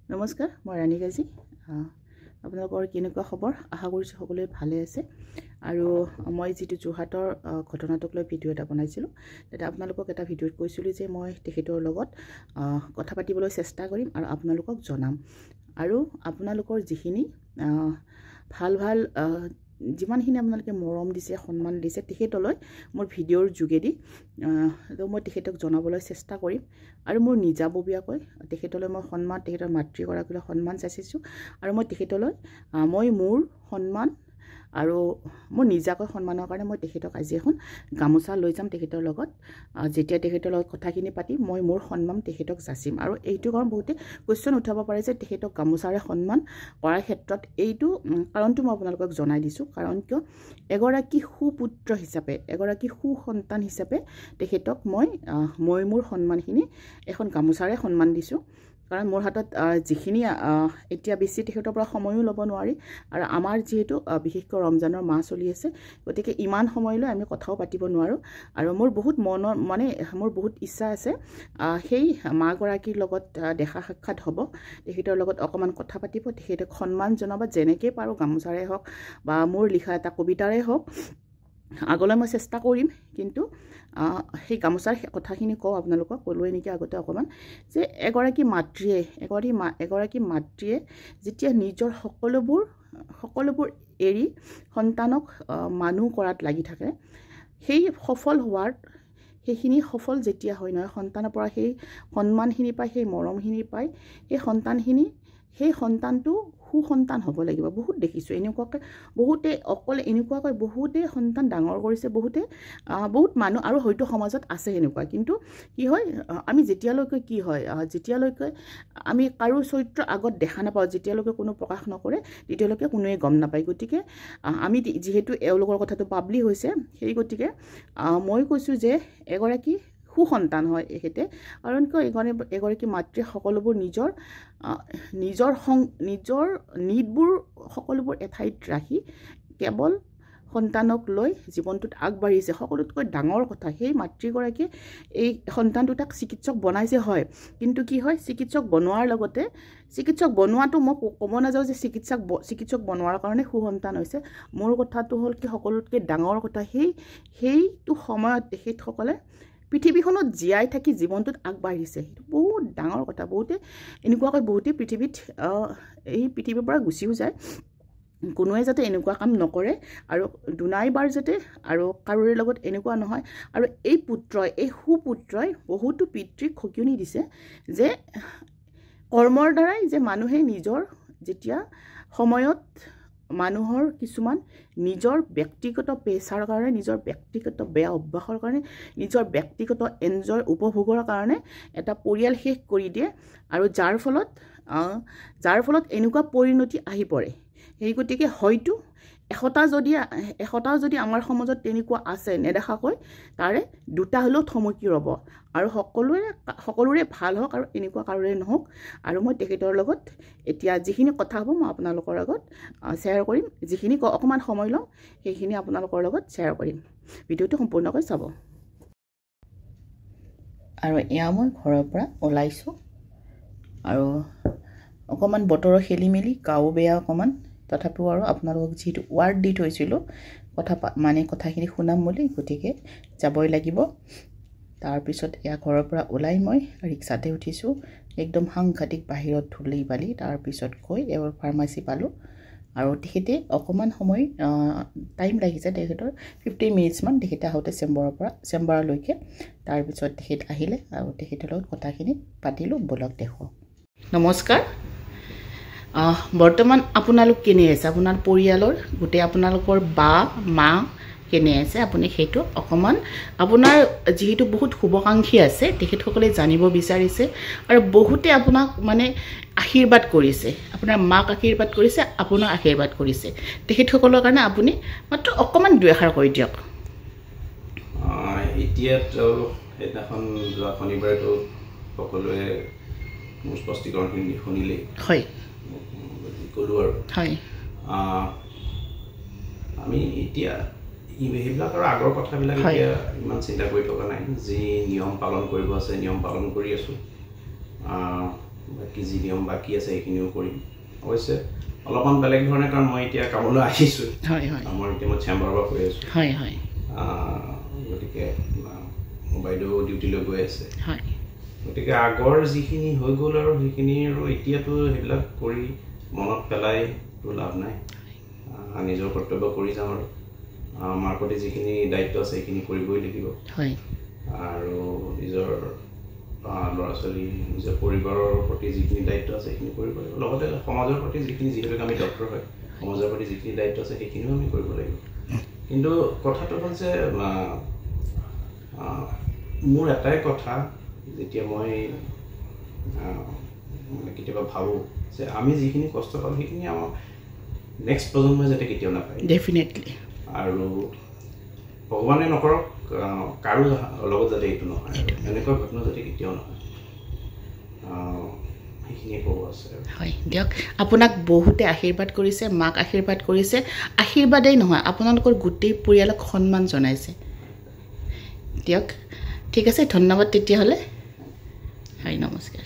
নমস্কাৰ মই ৰাণী গাজী আপোনালোকৰ কেনেকুৱা খবৰ আশা কৰিছোঁ সকলোৱে ভালে আছে আৰু মই যেটো যোৰহাটৰ ঘটনাটোক লৈ ভিডিও এটা বনাইছিলোঁ এটা আপোনালোকক এটা ভিডিওত কৈছিলোঁ যে মই তেখেতৰ লগত কথা পাতিবলৈ চেষ্টা কৰিম আৰু আপোনালোকক জনাম আৰু আপোনালোকৰ যিখিনি ভাল ভাল যিমানখিনি আপোনালোকে মৰম দিছে সন্মান দিছে তেখেতলৈ মোৰ ভিডিওৰ যোগেদি তো মই তেখেতক জনাবলৈ চেষ্টা কৰিম আৰু মোৰ নিজাববীয়াকৈ তেখেতলৈ মই সন্মান তেখেতৰ মাতৃগৰাকীলৈ সন্মান যাচিছোঁ আৰু মই তেখেতলৈ মই মোৰ সন্মান আৰু মোৰ নিজাকৈ সন্মানৰ কাৰণে মই তেখেতক আজি এখন গামোচা লৈ যাম তেখেতৰ লগত যেতিয়া তেখেতৰ লগত কথাখিনি পাতি মই মোৰ সন্মান তেখেতক যাচিম আৰু এইটো কাৰণ বহুতে কোৱেশ্চন উঠাব পাৰে যে তেখেতক গামোচাৰে সন্মান কৰাৰ ক্ষেত্ৰত এইটো কাৰণটো মই আপোনালোকক জনাই দিছোঁ কাৰণ কিয় এগৰাকী সুপুত্ৰ হিচাপে এগৰাকী সুসন্তান হিচাপে তেখেতক মই মোৰ সন্মানখিনি এখন গামোচাৰে সন্মান দিছোঁ কাৰণ মোৰ হাতত যিখিনি এতিয়া বেছি তেখেতৰ পৰা সময়ো ল'ব নোৱাৰি আৰু আমাৰ যেহেতু বিশেষকৈ ৰমজানৰ মাহ চলি আছে গতিকে ইমান সময়লৈ আমি কথাও পাতিব নোৱাৰোঁ আৰু মোৰ বহুত মনৰ মোৰ বহুত ইচ্ছা আছে সেই মাগৰাকীৰ লগত দেখা সাক্ষাৎ হ'ব তেখেতৰ লগত অকমান কথা পাতিব তেখেতক সন্মান জনাব যেনেকৈ পাৰোঁ গামোচাৰে হওক বা মোৰ লিখা এটা কবিতাৰে হওক আগলৈ মই চেষ্টা কৰিম কিন্তু সেই গামোচাৰ কথাখিনি কওঁ আপোনালোকক ক'লোৱে নেকি আগতে অকমান যে এগৰাকী মাতৃয়ে যেতিয়া নিজৰ সকলোবোৰ এৰি সন্তানক মানুহ কৰাত লাগি থাকে সেই সেইখিনি সফল যেতিয়া হয় নহয় সন্তানৰ পৰা সেই সন্মানখিনি পায় সেই মৰমখিনি পায় সেই সন্তানটো সুসন্তান হ'ব লাগিব বহুত দেখিছোঁ এনেকুৱাকৈ বহুতে অকলে এনেকুৱাকৈ বহুতে সন্তান ডাঙৰ কৰিছে বহুত মানুহ আৰু হয়তো সমাজত আছে এনেকুৱা কিন্তু কি হয় আমি যেতিয়ালৈকে আমি কাৰো চৰিত্ৰ আগত দেখা নাপাওঁ যেতিয়ালৈকে কোনো প্ৰকাশ নকৰে তেতিয়ালৈকে কোনোৱে গম নাপায় গতিকে আমি যিহেতু এওঁলোকৰ কথাটো পাব্লিক হৈছে সেই গতিকে মই কৈছোঁ যে এগৰাকী সুসন্তান হয় এখেতে কাৰণ কিয় এগৰাকী মাতৃয়ে সকলোবোৰ নিজৰ নিডবোৰ সকলোবোৰ এঠাইত ৰাখি কেৱল সন্তানক লৈ জীৱনটোত আগবাঢ়িছে সকলোতকৈ ডাঙৰ কথা সেই মাতৃগৰাকীয়ে এই সন্তানটোক চিকিৎসক বনাইছে হয় কিন্তু কি হয় চিকিৎসক বনোৱাটো মই ক'ব নাযাওঁ যে চিকিৎসক বনোৱাৰ কাৰণে সুসন্তান হৈছে মোৰ কথাটো হ'ল কি সকলোতকৈ ডাঙৰ কথা সেইটো সময়ত তেখেতসকলে পৃথিৱীখনত জীয়াই থাকি জীৱনটোত আগবাঢ়িছে সেইটো বহুত ডাঙৰ কথা বহুতে পৃথিৱীত এই পৃথিৱীৰ পৰা গুচিও যায় কোনোৱে যাতে এনেকুৱা কাম নকৰে আৰু দুনাইবাৰ যাতে আৰু কাৰোৰে লগত এনেকুৱা নহয় আৰু এই সুপুত্ৰই বহুতো পিতৃক সকিয়নি দিছে যে কৰ্মৰ দ্বাৰাই যে মানুহে নিজৰ যেতিয়া সময়ত মানুহৰ কিছুমান নিজৰ ব্যক্তিগত পেচাৰ কাৰণে নিজৰ ব্যক্তিগত বেয়া অভ্যাসৰ কাৰণে নিজৰ ব্যক্তিগত এনজয় উপভোগৰ কাৰণে এটা পৰিয়াল শেষ কৰি দিয়ে আৰু যাৰ ফলত এনেকুৱা পৰিণতি আহি পৰে সেই গতিকে হয়তো এশটা যদি আমাৰ সমাজত তেনেকুৱা আছে নেদেখাকৈ তাৰে দুটা হ'লেও থমকি ৰ'ব আৰু সকলোৰে ভাল হওক আৰু এনেকুৱা কাৰোৰে নহওক আৰু মই তেখেতৰ লগত এতিয়া যিখিনি কথা হ'ব মই আপোনালোকৰ আগত শ্বেয়াৰ কৰিম যিখিনি অকমান সময় লওঁ সেইখিনি আপোনালোকৰ লগত শ্বেয়াৰ কৰিম ভিডিঅ'টো সম্পূৰ্ণকৈ চাব আৰু এয়া মই ঘৰৰ পৰা ওলাইছোঁ আৰু অকমান বতৰৰ খেলিমেলি গাও বেয়া অকমান তথাপিও আৰু আপোনালোকক যিহেতু ৱাৰ্ড দি থৈছিলোঁ কথাখিনি শুনাম বুলি গতিকে যাবই লাগিব তাৰপিছত এয়া ঘৰৰ পৰা ওলাই মই ৰিক্সাতে উঠিছোঁ একদম সাংঘাতিক বাহিৰত ধূলি বালি তাৰপিছত গৈ এবাৰ ফাৰ্মাচী পালোঁ আৰু তেখেতে অকমান সময় টাইম লাগিছে তেখেতৰ 15 মিনিটছমান তেখেতে আহোঁতে চেম্বাৰলৈকে তাৰপিছত তেখেত আহিলে আৰু তেখেতৰ লগত কথাখিনি পাতিলোঁ বলক দেখুৱাওঁ নমস্কাৰ বৰ্তমান আপোনালোক কেনে আছে আপোনাৰ পৰিয়ালৰ গোটেই আপোনালোকৰ বা মা কেনে আছে আপুনি সেইটো অকমান আপোনাৰ যেহেতু বহুত শুভকাংক্ষী আছে তেখেতসকলে জানিব বিচাৰিছে আৰু বহুতে আপোনাক আশীৰ্বাদ কৰিছে আপোনাৰ মাক আশীৰ্বাদ কৰিছে আপোনাৰ আশীৰ্বাদ কৰিছে তেখেতসকলৰ কাৰণে আপুনি মাত্ৰ অকমান দুই এষাৰ কৈ দিয়ক এতিয়াতো এটাখন যোৱা শনিবাৰেতো সকলোৱে মোৰ স্পষ্টীকৰণখিনি শুনিলে হয় ক'লো আৰু হয় আমি এতিয়া এইবিলাক আৰু আগৰ কথাবিলাক এতিয়া ইমান চিন্তা কৰি থকা নাই যি নিয়ম পালন কৰিব আছে নিয়ম পালন কৰি আছোঁ বাকী যি নিয়ম বাকী আছে সেইখিনিও কৰিম অৱশ্যে অলপমান বেলেগ ধৰণে কাৰণ মই এতিয়া কামলৈ আহিছোঁ মই এতিয়া মই চেম্বাৰৰ পৰা কৈ আছোঁ গতিকে বাইদেউ ডিউটিলৈ গৈ আছে গতিকে আগৰ যিখিনি হৈ গ'ল আৰু সেইখিনি আৰু এতিয়াতো সেইবিলাক কৰি মনত পেলাইতো লাভ নাই নিজৰ কৰ্তব্য কৰি যাম আৰু আমাৰ প্ৰতি যিখিনি দায়িত্ব আছে সেইখিনি কৰিবই লাগিব আৰু নিজৰ ল'ৰা ছোৱালী নিজৰ পৰিবাৰৰ প্ৰতি যিখিনি দায়িত্ব আছে সেইখিনি কৰিব লাগিব লগতে সমাজৰ প্ৰতি যিখিনি যিহেতু আমি ডক্টৰ হয় সমাজৰ প্ৰতি যিখিনি দায়িত্ব আছে সেইখিনিও আমি কৰিব লাগিব কিন্তু কথাটো হ'ল যে মোৰ এটাই কথা যেতিয়া মই কেতিয়াবা ভাবোঁ যে আমি যিখিনি কষ্ট পাওঁ সেইখিনি আমাৰ নেক্সট প্ৰজন্মই যাতে কেতিয়াও নাপায় ডেফিনেটলি আৰু ভগৱানে নকৰক কাৰো লগত যাতে এইটো নহয় এনেকুৱা ঘটনা যাতে কেতিয়াও নহয় সেইখিনিয়ে ক'ব আছে হয় দিয়ক আপোনাক বহুতে আশীৰ্বাদ কৰিছে মাক আশীৰ্বাদ কৰিছে আশীৰ্বাদেই নহয় আপোনালোকৰ গোটেই পৰিয়ালক সন্মান জনাইছে দিয়ক ঠিক আছে ধন্যবাদ তেতিয়াহ'লে হয় নমস্কাৰ